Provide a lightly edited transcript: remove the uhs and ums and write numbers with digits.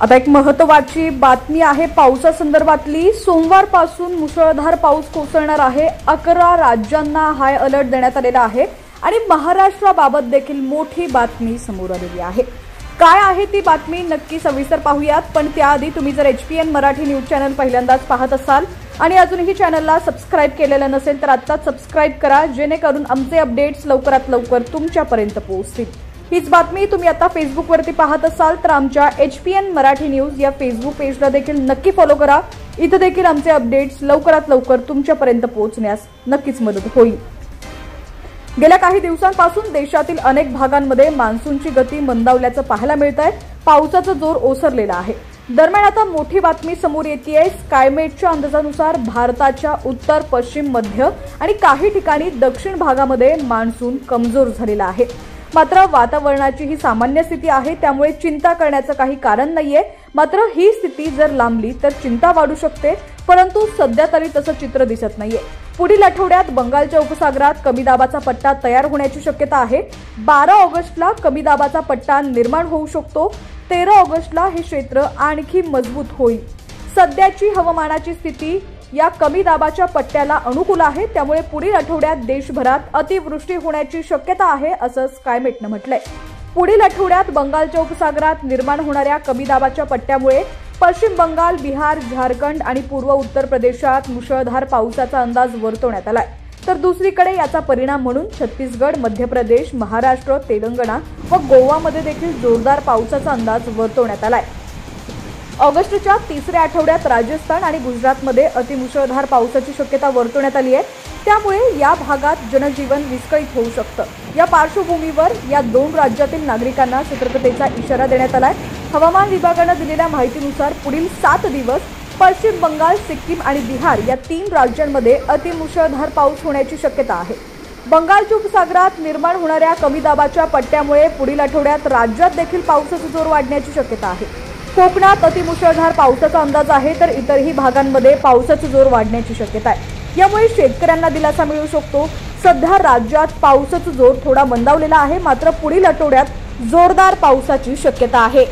आता एक महत्त्वाची बातमी आहे पावसासंदर्भातली। सोमवारपासून मुसळधार पाऊस कोसळणार आहे। 11 राज्यांना हाय अलर्ट देण्यात आलेला आहे आणि महाराष्ट्राबाबत देखील मोठी बातमी समोर आलेली आहे। काय आहे ती बातमी नक्की सविस्तर पाहूयात, पण त्याआधी तुम्ही जर HPN मराठी न्यूज चॅनल पहिल्यांदाच पाहत असाल आणि अजूनही चॅनलला सबस्क्राइब केलेलं नसेल तर आत्ताच सबस्क्राइब करा, जेणेकरून आमचे अपडेट्स लवकरात लवकर तुमच्यापर्यंत पोहोचतील। हीच बातमी तुम्ही आता फेसबुक वरती पाहत असाल तर आमच्या HPN मराठी न्यूज या फेसबुक पेजला देखील नक्की फॉलो करा। इथे देखील आमचे अपडेट्स लवकरात लवकर तुमच्यापर्यंत पोहोचण्यास नक्कीच मदत होईल। गेल्या काही दिवसांपासून देशातील अनेक भागांमध्ये मान्सूनची गती मंदावल्याचं पाहायला मिळतंय। पावसाचा जोर ओसरलेला आहे। दरम्यान आता मोठी बातमी समोर येतेय। स्कायमेटच्या अंदाजानुसार भारताच्या उत्तर, पश्चिम, मध्य आणि काही ठिकाणी दक्षिण भागामध्ये मान्सून कमजोर झालेला आहे। मात्र वातावरणाची ही सामान्य स्थिती आहे, त्यामुळे चिंता करण्याचं काही कारण नाहीये। मात्र ही स्थिती जर लांबली तर चिंता वाढू शकते, परंतु सध्या तरी तसं चित्र दिसत नाहीये। पुढील आठवड्यात बंगालच्या उपसागरात कमी दाबाचा पट्टा तयार होण्याची शक्यता आहे। 12 ऑगस्टला कमी दाबाचा पट्टा निर्माण होऊ शकतो। 13 ऑगस्टला हे क्षेत्र आणखी मजबूत होईल। सध्याची हवामानाची स्थिती या कमी दाबाच्या पट्ट्याला अनुकूल आहे, त्यामुळे पुढील आठवड्यात देशभरात अतिवृष्टी होण्याची शक्यता आहे, असं स्कायमेटनं म्हटलंय। पुढील आठवड्यात बंगालच्या उपसागरात निर्माण होणाऱ्या कमी दाबाच्या पट्ट्यामुळे पश्चिम बंगाल, बिहार, झारखंड आणि पूर्व उत्तर प्रदेशात मुसळधार पावसाचा अंदाज वर्तवण्यात आलाय। तर दुसरीकडे याचा परिणाम म्हणून छत्तीसगड, मध्य प्रदेश, महाराष्ट्र, तेलंगणा व गोवामध्ये देखील जोरदार पावसाचा अंदाज वर्तवण्यात आलाय। ऑगस्टच्या तिसऱ्या आठवड्यात राजस्थान आणि गुजरातमध्ये अतिमुसळधार पावसाची शक्यता वर्तवण्यात आली आहे, त्यामुळे या भागात जनजीवन विस्कळीत होऊ शकतं। या पार्श्वभूमीवर या दोन राज्यातील नागरिकांना सतर्कतेचा इशारा देण्यात आलाय। हवामान विभागानं दिलेल्या माहितीनुसार पुढील 7 दिवस पश्चिम बंगाल, सिक्कीम आणि बिहार या 3 राज्यांमध्ये अतिमुसळधार पाऊस होण्याची शक्यता आहे। बंगालच्या उपसागरात निर्माण होणाऱ्या कमी दाबाच्या पट्ट्यामुळे पुढील आठवड्यात राज्यात देखील पावसाचा जोर वाढण्याची शक्यता आहे। कोकणात अतिमुसळधार पावसाचा अंदाज आहे, तर इतरही भागांमध्ये पावसाचा जोर वाढण्याची शक्यता आहे। यामुळे शेतकऱ्यांना दिलासा मिळू शकतो। सध्या राज्यात पावसाचा जोर थोडा मंदावलेला आहे, मात्र पुढील आठवड्यात जोरदार पावसाची शक्यता आहे।